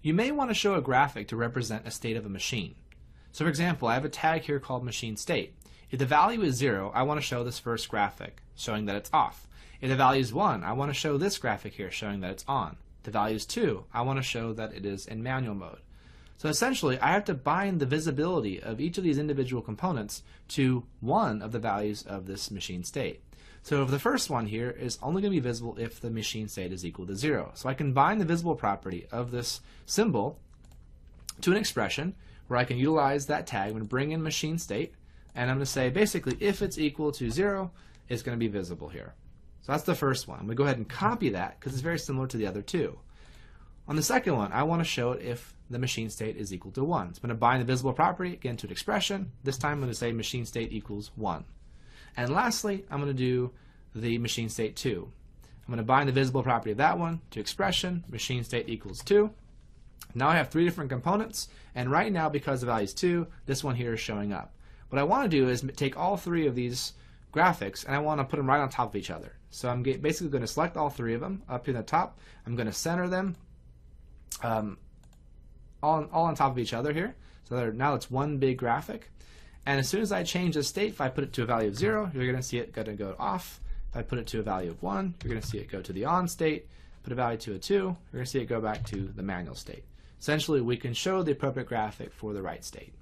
you may want to show a graphic to represent a state of a machine. So for example, I have a tag here called machine state. If the value is 0, I want to show this first graphic, showing that it's off. If the value is 1, I want to show this graphic here, showing that it's on. If the value is 2, I want to show that it is in manual mode. So essentially, I have to bind the visibility of each of these individual components to one of the values of this machine state. So if the first one here is only going to be visible if the machine state is equal to 0. So I can bind the visible property of this symbol to an expression where I can utilize that tag. I'm going to bring in machine state, and I'm going to say basically if it's equal to 0, it's going to be visible here. So that's the first one. I'm going to go ahead and copy that because it's very similar to the other two. On the second one, I want to show it if the machine state is equal to 1. So I'm going to bind the visible property again to an expression. This time I'm going to say machine state equals 1. And lastly, I'm going to do the machine state 2. I'm going to bind the visible property of that one to expression, machine state equals 2. Now I have 3 different components, and right now because the value is 2, this one here is showing up. What I want to do is take all 3 of these graphics and I want to put them right on top of each other. So I'm basically going to select all 3 of them up here at the top. I'm going to center them all on top of each other here. So now it's one big graphic. And as soon as I change the state, if I put it to a value of 0, you're going to see it going to go off. If I put it to a value of 1, you're going to see it go to the on state. Put a value to a 2, you're going to see it go back to the manual state. Essentially, we can show the appropriate graphic for the right state.